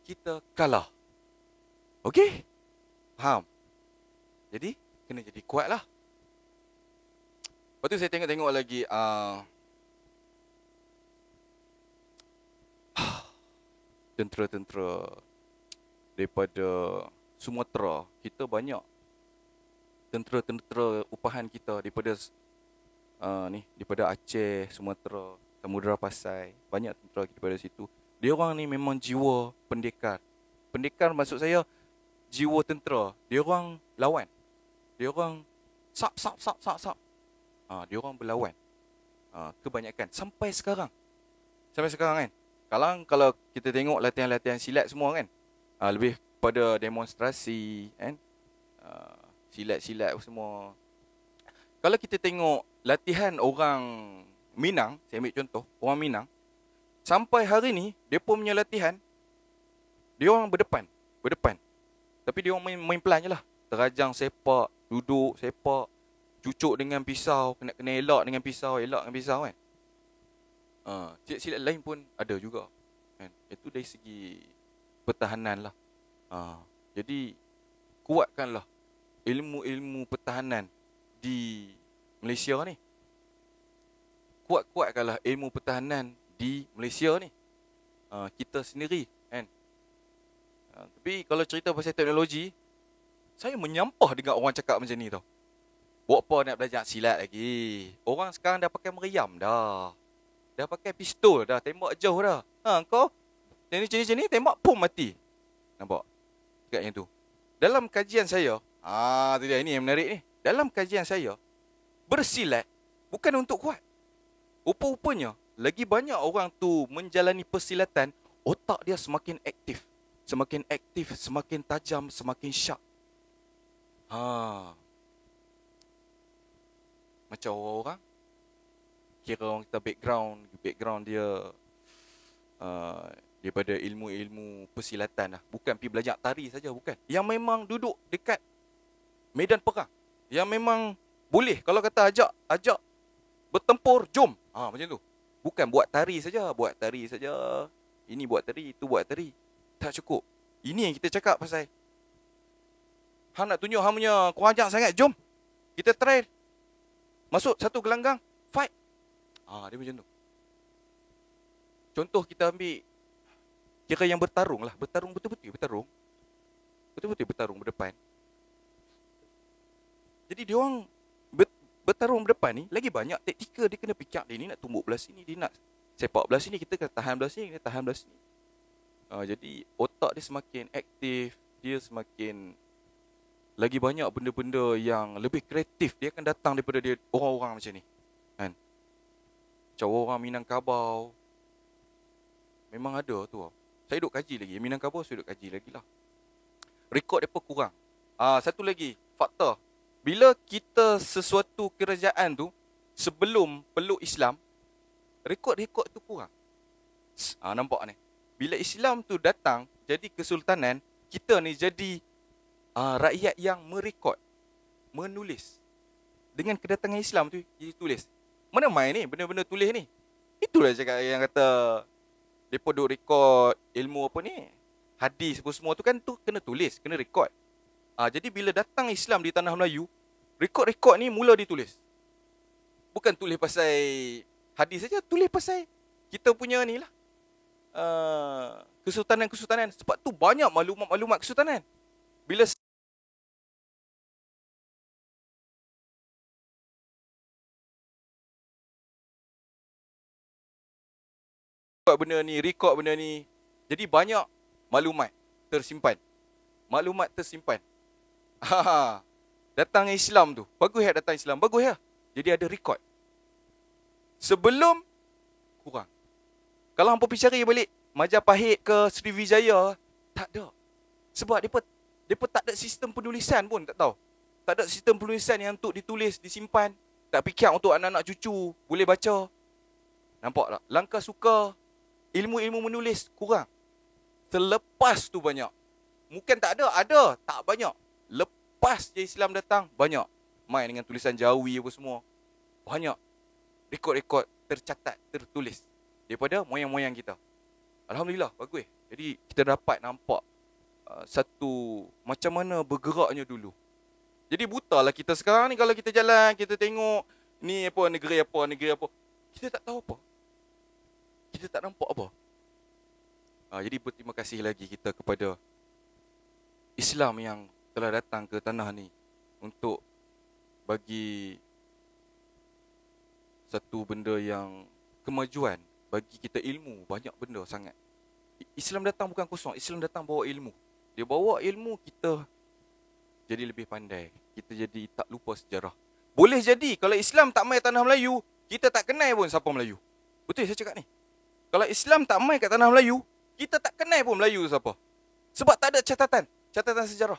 Speaker 1: kita kalah. Okey? Faham? Jadi, kena jadi kuat lah. Lepas tu saya tengok-tengok lagi tentera-tentera daripada Sumatera. Kita banyak tentera-tentera upahan kita daripada daripada Aceh, Sumatera, Samudra Pasai. Banyak tentera daripada situ. Dia orang ni memang jiwa pendekar. Pendekar maksud saya jiwa tentera. Dia orang lawan. Dia orang sap. Dia orang berlawan. Kebanyakan sampai sekarang kan. Kalau kita tengok latihan-latihan silat semua kan, lebih pada demonstrasi kan, silat-silat semua. Kalau kita tengok latihan orang Minang, saya ambil contoh, orang Minang, sampai hari ni, mereka punya latihan, dia orang berdepan. Tapi dia orang main pelan je lah. Terajang sepak, duduk sepak, cucuk dengan pisau, kena elak dengan pisau kan. Silat lain pun ada juga kan. Itu dari segi pertahanan lah. Jadi kuatkanlah ilmu-ilmu pertahanan di Malaysia ni. Kuatkanlah ilmu pertahanan di Malaysia ni. Kita sendiri kan. Tapi kalau cerita pasal teknologi, saya menyampah dengar orang cakap macam ni tau. Buat apa nak belajar silat lagi? Orang sekarang dah pakai meriam dah. Dah pakai pistol dah, tembak jauh dah. Kau macam ni tembak pum mati. Nampak? Cakap yang tu. Dalam kajian saya, tu dia, ini yang menarik ni. Dalam kajian saya, bersilat bukan untuk kuat. Rupa-rupanya, lagi banyak orang tu menjalani persilatan, otak dia semakin aktif. Semakin aktif, semakin tajam, semakin sharp. Macam orang kira orang kita background dia daripada ilmu-ilmu persilatan lah. Bukan pergi belajar tari saja, bukan. Yang memang duduk dekat medan perang. Yang memang boleh kalau kata ajak bertempur, jom. Macam tu. Bukan buat tari saja. Ini buat tari, itu buat tari. Tak cukup. Ini yang kita cakap pasal. Hang nak tunjuk hang punya kurang ajar sangat, jom. Kita try. Masuk satu gelanggang, fight. Dia macam tu. Contoh kita ambil kira yang bertarung lah. Bertarung betul-betul bertarung. Betul-betul bertarung berdepan. Jadi dia orang bertarung berdepan ni lagi banyak taktikal. Dia kena fikir dia ni nak tumbuk belah sini, dia nak sepak belah sini, kita kena tahan belah sini, kita tahan belah sini. Jadi otak dia semakin aktif, dia semakin lagi banyak benda-benda yang lebih kreatif. Dia akan datang daripada dia orang-orang macam ni kan. Macam orang Minangkabau memang ada tu. Saya duk kaji lagi. Minangkabau saya duk kaji lagi lah. Rekod mereka kurang. Satu lagi fakta. Bila kita sesuatu kerajaan tu sebelum peluk Islam, rekod-rekod tu kurang. Nampak ni. Bila Islam tu datang jadi kesultanan, kita ni jadi rakyat yang merekod, menulis. Dengan kedatangan Islam tu, dia tulis. Mana main ni benda-benda tulis ni? Itulah cakap yang kata mereka duk rekod ilmu apa ni, hadis apa semua tu kan tu kena tulis, kena rekod. Jadi bila datang Islam di tanah Melayu, rekod-rekod ni mula ditulis. Bukan tulis pasal hadis saja, tulis pasal kita punya ni lah, kesultanan-kesultanan. Sebab tu banyak maklumat-maklumat kesultanan. Bila rekod benda ni, jadi banyak maklumat tersimpan. Maklumat tersimpan. Datang Islam tu, bagus ya datang Islam, bagus ya. Jadi ada rekod. Sebelum kurang. Kalau hampa pergi cari balik Majapahit ke Sriwijaya, tak ada. Sebab depa tak ada sistem penulisan pun, tak tahu. Tak ada sistem penulisan yang untuk ditulis, disimpan. Tak fikir untuk anak-anak cucu boleh baca. Nampak tak? Langkah suka ilmu-ilmu menulis kurang. Selepas tu banyak. Bukan tak ada, tak banyak. Lepas je Islam datang, banyak. Main dengan tulisan Jawi apa semua. Banyak. Rekod-rekod tercatat, tertulis daripada moyang-moyang kita. Alhamdulillah, bagus. Jadi kita dapat nampak satu macam mana bergeraknya dulu. Jadi butalah kita sekarang ni kalau kita jalan, kita tengok ni apa, negeri apa. Kita tak tahu apa. Kita tak nampak apa. Jadi berterima kasih lagi kita kepada Islam yang telah datang ke tanah ni untuk bagi satu benda yang kemajuan, bagi kita ilmu, banyak benda sangat. Islam datang bukan kosong, Islam datang bawa ilmu. Dia bawa ilmu, kita jadi lebih pandai. Kita jadi tak lupa sejarah. Boleh jadi kalau Islam tak mai tanah Melayu, kita tak kenal pun siapa Melayu. Betul saya cakap ni. Kalau Islam tak mai kat tanah Melayu, kita tak kenal pun Melayu siapa. Sebab tak ada catatan sejarah.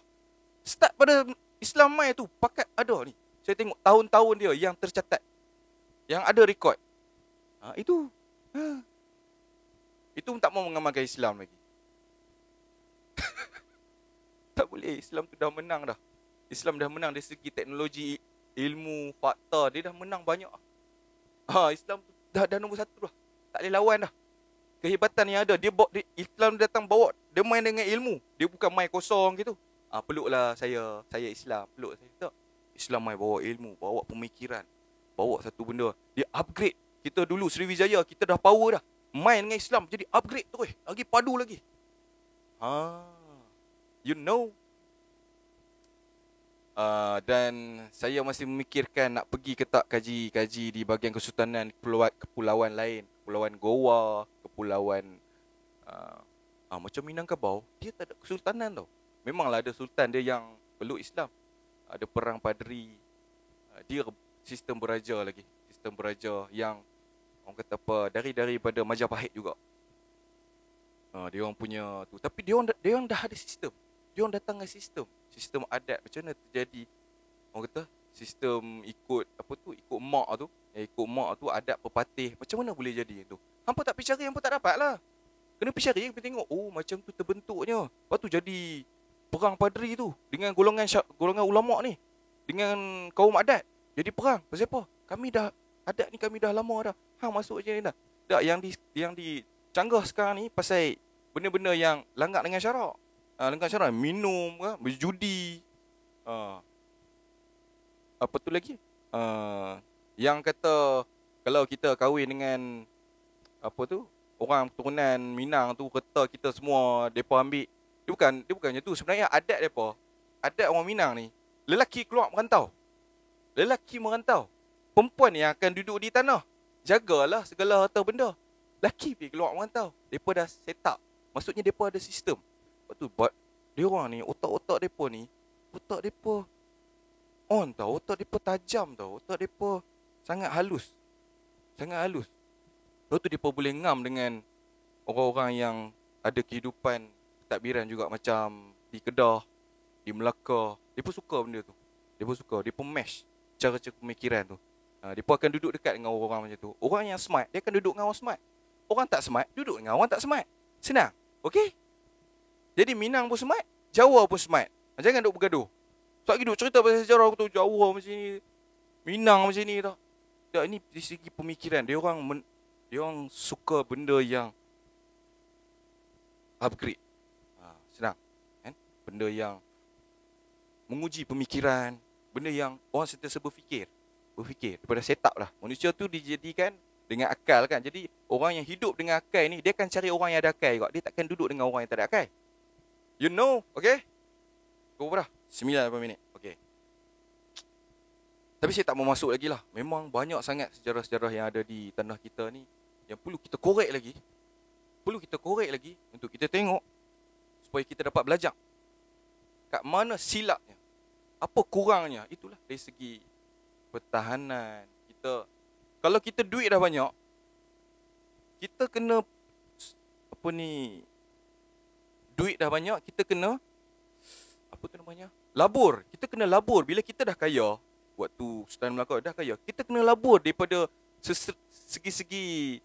Speaker 1: Start pada Islam mai tu, pakat ada ni. Saya tengok tahun-tahun dia yang tercatat, yang ada rekod. Itu tak mau mengamalkan Islam lagi. Tak boleh. Islam tu dah menang dah. Islam dah menang dari segi teknologi, ilmu, fakta. Dia dah menang banyak. Islam tu dah nombor satu dah. Tak boleh lawan dah. Kehebatan yang ada, Islam datang bawa, dia main dengan ilmu. Dia bukan main kosong gitu. Peluklah saya Islam, peluk saya. Tak. Islam main bawa ilmu, bawa pemikiran, bawa satu benda. Dia upgrade. Kita dulu Sriwijaya, kita dah power dah. Main dengan Islam, jadi upgrade terus. Lagi padu lagi. You know. Dan saya masih memikirkan nak pergi ke tak kaji di bahagian kesultanan kepulauan lain. Kepulauan Goa, kepulauan macam Minangkabau, dia tak ada kesultanan tau. Memanglah ada sultan dia yang peluk Islam. Ada perang padri. Dia sistem beraja lagi. Sistem beraja yang orang kata apa, daripada Majapahit juga. Dia orang punya tu. Tapi dia orang dah ada sistem. Dia orang datang dengan sistem adat. Macam mana terjadi, orang kata sistem ikut mak tu. Ikut mak tu, adat pepatih. Macam mana boleh jadi tu? Hampa tak pergi cari, hampa tak dapat lah. Kena pergi cari, pergi tengok. Macam tu terbentuknya. Lepas tu jadi perang padri tu dengan golongan ulama ni, dengan kaum adat. Jadi perang. Pasal apa? Kami dah lama dah. Masuk je ni dah. Tak, yang dicanggah sekarang ni pasal benda-benda yang langgar dengan syarak. Langgar syarak, minum ke, berjudi. Apa tu lagi? Yang kata kalau kita kahwin dengan orang keturunan Minang tu, kata kita semua depa ambil. Dia bukannya tu. Sebenarnya adat depa, adat orang Minang ni, lelaki keluar merantau. Perempuan yang akan duduk di tanah, jagalah segala harta benda. Lelaki pergi keluar merantau. Depa dah set up. Maksudnya depa ada sistem. Lepas tu dia orang ni, otak-otak depa ni, otak depa on tau. Otak depa tajam tau. Otak depa sangat halus. Lepas tu depa boleh ngam dengan orang-orang yang ada kehidupan takbiran juga, macam di Kedah, di Melaka. Depa suka benda tu. Depa mesh cara pemikiran tu. Depa akan duduk dekat dengan orang macam tu. Orang yang smart, dia akan duduk dengan orang smart. Orang tak smart, duduk dengan orang tak smart. Senang. Okey? Jadi Minang pun smart, Jawa pun smart. Jangan duduk bergaduh. Sebab duduk cerita pasal sejarah aku tu, Jawa macam ni, Minang macam ni tak. Tak, ini dari segi pemikiran. Dia orang suka benda yang upgrade. Senang kan? Benda yang menguji pemikiran, benda yang orang sentiasa berfikir daripada set up lah. Manusia tu dijadikan dengan akal kan. Jadi orang yang hidup dengan akal ni, dia akan cari orang yang ada akal juga. Dia takkan duduk dengan orang yang tak ada akal. You know, okay? Kau berapa dah? 9 minit. Okay. Tapi saya tak mau masuk lagi lah. Memang banyak sangat sejarah-sejarah yang ada di tanah kita ni yang perlu kita korek lagi. Untuk kita tengok supaya kita dapat belajar kat mana silapnya, apa kurangnya. Itulah dari segi pertahanan kita. Kalau kita duit dah banyak, kita kena duit dah banyak, kita kena labur. Kita kena labur. Bila kita dah kaya, waktu Sultan Melaka dah kaya, kita kena labur daripada segi-segi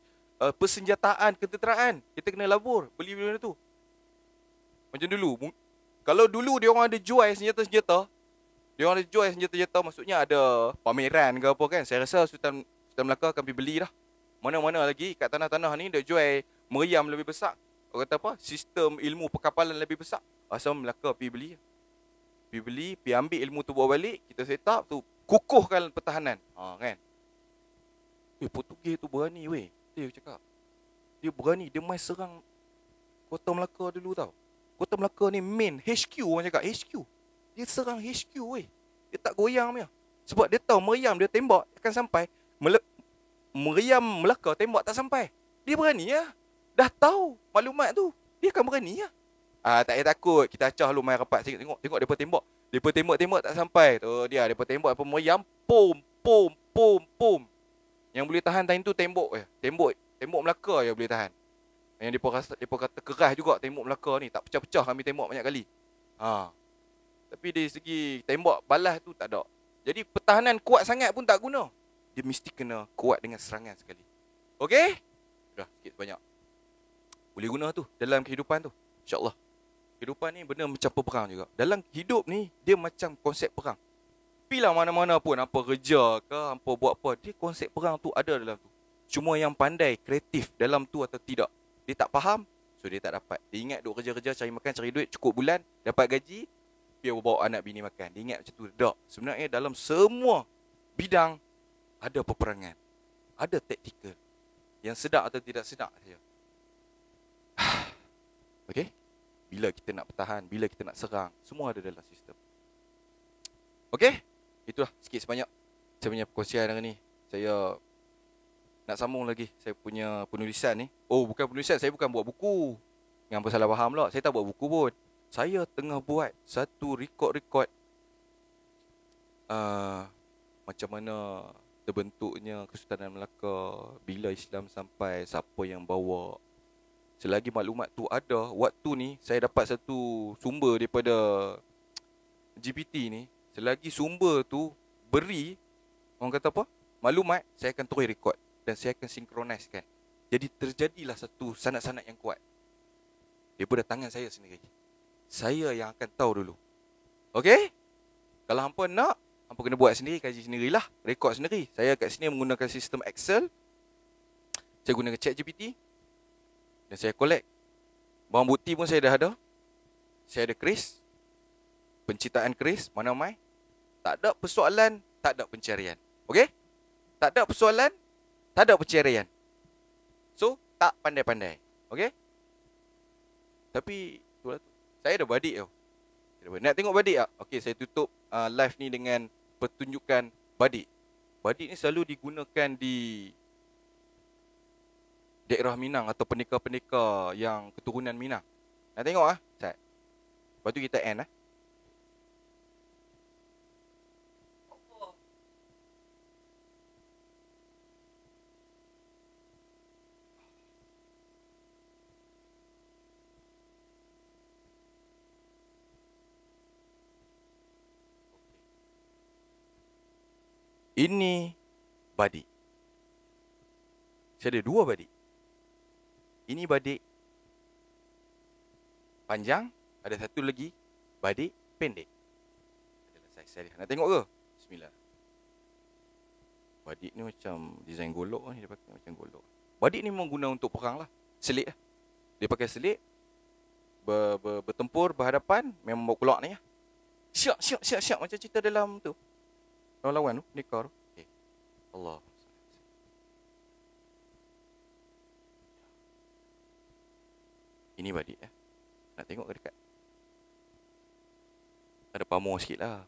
Speaker 1: persenjataan, ketenteraan. Kita kena labur beli benda tu. Macam dulu, kalau dulu dia orang ada jual senjata-senjata, maksudnya ada pameran ke apa kan. Saya rasa Sultan Melaka akan pergi beli dah. Mana-mana lagi kat tanah-tanah ni dia jual meriam lebih besar. Orang kata apa? Sistem ilmu perkapalan lebih besar. Asal Melaka pergi beli, pergi ambil ilmu tu bawa balik, kita set up tu, kukuhkan pertahanan. Kan? Portugis tu berani weh. Dia cakap. Dia berani, dia main serang Kota Melaka dulu tau. Kota Melaka ni main HQ, orang cakap HQ. Dia serang HQ weh. Dia tak goyang punya. Sebab dia tahu meriam dia tembak akan sampai. Meriam Melaka tembak tak sampai. Dia berani lah. Dah tahu maklumat tu, dia akan berani lah. Tak payah takut. Kita acah lu main rapat. Tengok depa tembak. Depa tembak tak sampai. Tu dia, depa tembak apa meriam, pom. Yang boleh tahan time tu tembok je. Tembok Melaka je boleh tahan. Yang depa kata keras juga tembok Melaka ni, tak pecah-pecah kami tembak banyak kali. Tapi dari segi tembak balas tu tak ada. Jadi pertahanan kuat sangat pun tak guna. Dia mesti kena kuat dengan serangan sekali. Okey? Dah sikit banyak. Boleh guna tu dalam kehidupan tu. InsyaAllah. Kehidupan ni benda macam perang juga. Dalam hidup ni, dia macam konsep perang. Pilah mana-mana pun, apa kerja ke, apa buat apa, dia konsep perang tu ada dalam tu. Cuma yang pandai, kreatif dalam tu atau tidak. Dia tak faham, so dia tak dapat. Dia ingat duk kerja-kerja, cari makan, cari duit, cukup bulan, dapat gaji, dia bawa anak bini makan. Dia ingat macam tu. Tak. Sebenarnya dalam semua bidang, ada peperangan. Ada taktikal. Yang sedap atau tidak sedap saja. Okey? Bila kita nak bertahan, bila kita nak serang, semua ada dalam sistem. Okey? Itulah sikit sebanyak saya punya perkongsian hari ni. Saya nak sambung lagi saya punya penulisan ni. Oh, bukan penulisan, saya bukan buat buku. Yang salah faham lah, saya tak buat buku pun. Saya tengah buat satu rekod macam mana terbentuknya Kesultanan Melaka, bila Islam sampai, siapa yang bawa. Selagi maklumat tu ada, waktu ni saya dapat satu sumber daripada GPT ni. Selagi sumber tu beri, orang kata apa, maklumat, saya akan terus rekod dan saya akan sinkronisekan. Jadi terjadilah satu sanad-sanad yang kuat daripada tangan saya sendiri. Saya yang akan tahu dulu. Okey? Kalau hampa nak, hampa kena buat sendiri, kaji sendirilah, rekod sendiri. Saya kat sini menggunakan sistem Excel. Saya gunakan ChatGPT dan saya collect. Barang bukti pun saya dah ada. Saya ada keris, penciptaan keris, mana mai. Tak ada persoalan, tak ada pencarian. Okey? Tak ada persoalan, tak ada pencarian. So, tak pandai-pandai. Okey? Tapi itulah tu. Saya ada badik tau. Nak tengok badik tak? Okey, saya tutup live ni dengan pertunjukan badik. Badik ni selalu digunakan di daerah Minang atau pendekar-pendekar yang keturunan Minang. Nak tengok ah? Sat. Lepas tu kita end . Ini badik. Saya ada dua badik. Ini badik panjang, ada satu lagi badik pendek. Adalah saiz saya. Nak tengok ke? Bismillah. Badik ni macam design golok ni, dia pakai macam golok. Badik ni memang guna untuk perang lah. Selik lah. Dia pakai selik, bertempur, berhadapan, memang bawa kulak ni lah. Siap. Macam cerita dalam tu. Lawan-lawan tu, nikah tu. Okay. Allah. Ini badik Nak tengok ke dekat? Ada pamor sikit lah.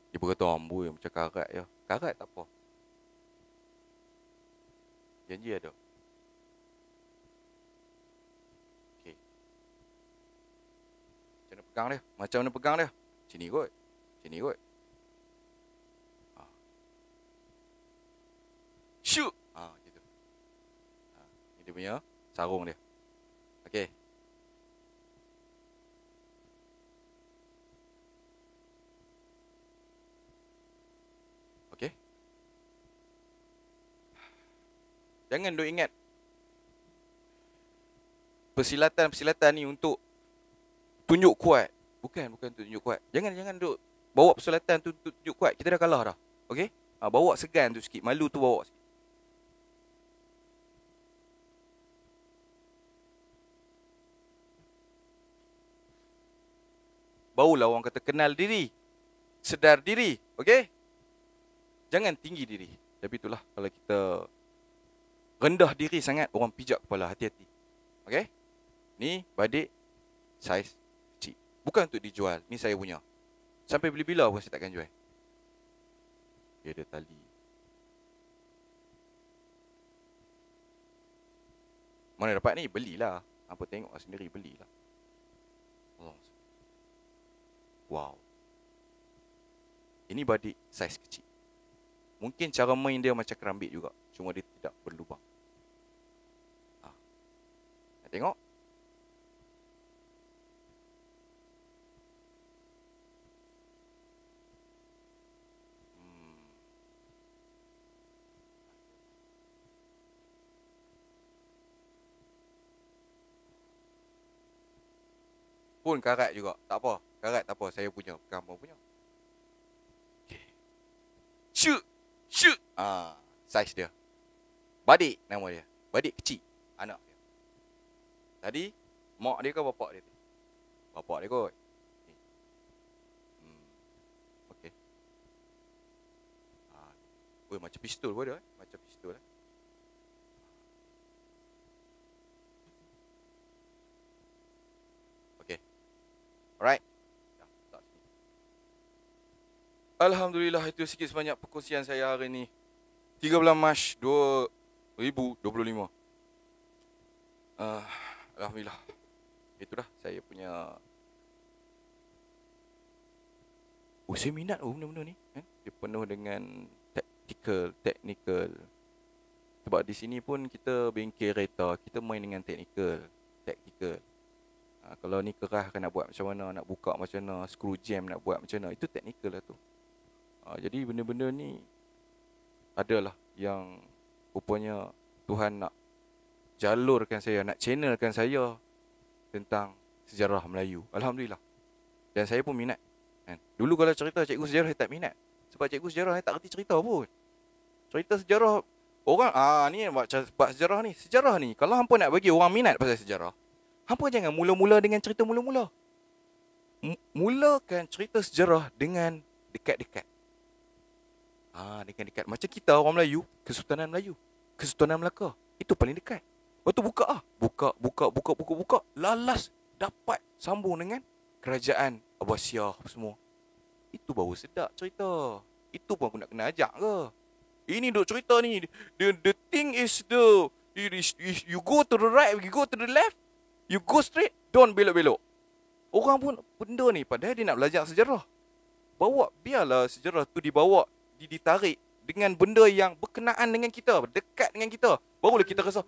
Speaker 1: Dia berkata amboi macam karat je. Karat tak apa. Janji ada. Okay. Macam mana pegang dia? Sini kot. Shoot. Gitu. Ini dia punya sarung dia. Okay. Okay. Jangan duk ingat persilatan ni untuk tunjuk kuat. Bukan tunjuk kuat. Jangan duk bawa persilatan tu tunjuk kuat. Kita dah kalah dah. Okay? Bawa segan tu sikit. Malu tu bawa sikit. Barulah orang kata kenal diri. Sedar diri. Okay? Jangan tinggi diri. Tapi itulah kalau kita rendah diri sangat, orang pijak kepala. Hati-hati. Okay? Ni badik saiz kecil. Bukan untuk dijual. Ni saya punya. Sampai bila-bila pun saya takkan jual. Dia ada tali. Mana dapat ni? Belilah. Apa tengok sendiri, belilah. Allah. Wow. Ini badik saiz kecil. Mungkin cara main dia macam kerambit juga. Cuma dia tidak berlubang. Nak tengok? Pun karat juga. Tak apa. Karat tak apa. Saya punya. Bukan apa punya. Okay. Shoot. Saiz dia. Badik nama dia. Badik kecil. Anak dia. Tadi, mak dia ke bapak dia? Bapak dia kot. Okay. Macam pistol pun dia. Macam pistol lah. Okay. Alright. Alhamdulillah, itu sikit sebanyak perkongsian saya hari ni. 13 Mac 2025. Alhamdulillah. Itu dah saya punya. Saya minat benda-benda ni. Dia penuh dengan technical. Sebab di sini pun kita bengkel kereta, kita main dengan tactical. Kalau ni kerah kan nak buat macam mana, nak buka macam mana, screw jam nak buat macam mana, itu technical lah tu. Jadi benda-benda ni adalah yang rupanya Tuhan nak jalurkan saya, nak channelkan saya tentang sejarah Melayu. Alhamdulillah. Dan saya pun minat. Dulu kalau cerita cikgu sejarah saya tak minat. Sebab cikgu sejarah saya tak reti cerita pun. Cerita sejarah orang ni buat sejarah ni. Sejarah ni kalau hampa nak bagi orang minat pasal sejarah, hampa jangan mula-mula dengan cerita mula-mula. Mulakan cerita sejarah dengan dekat-dekat. Dengan dekat. Macam kita orang Melayu, Kesultanan Melayu, Kesultanan Melaka. Itu paling dekat. Lepas tu buka. Lalas dapat sambung dengan kerajaan Abbasiyah semua. Itu baru sedap cerita. Itu pun aku nak kena ajak ke. Ini duk cerita ni. The thing is you go to the right, you go to the left, you go straight, don't belok-belok. Orang pun benda ni padahal dia nak belajar sejarah. Biarlah sejarah tu ditarik dengan benda yang berkenaan dengan kita, dekat dengan kita. Barulah kita rasa,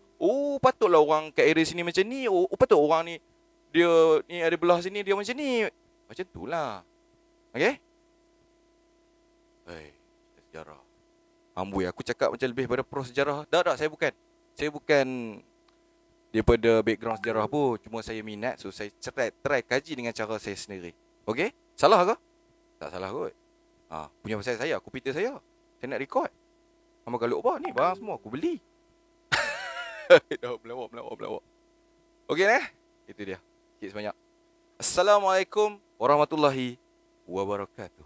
Speaker 1: patutlah orang kat area sini macam ni. Patut orang ni, dia ni ada belah sini, dia macam ni. Macam tu lah. Okay? Cerita sejarah. Amboi, aku cakap macam lebih pada pro sejarah. Tak, saya bukan. Saya bukan daripada background sejarah pun. Cuma saya minat, so saya try kaji dengan cara saya sendiri. Okay? Salah ke? Tak salah kot. Punya pasal saya, komputer saya. Saya nak record. Hamba galuk apa? Ni barang semua aku beli. Dah melawak. Okay, Itu dia. sikit sebanyak. Assalamualaikum warahmatullahi wabarakatuh.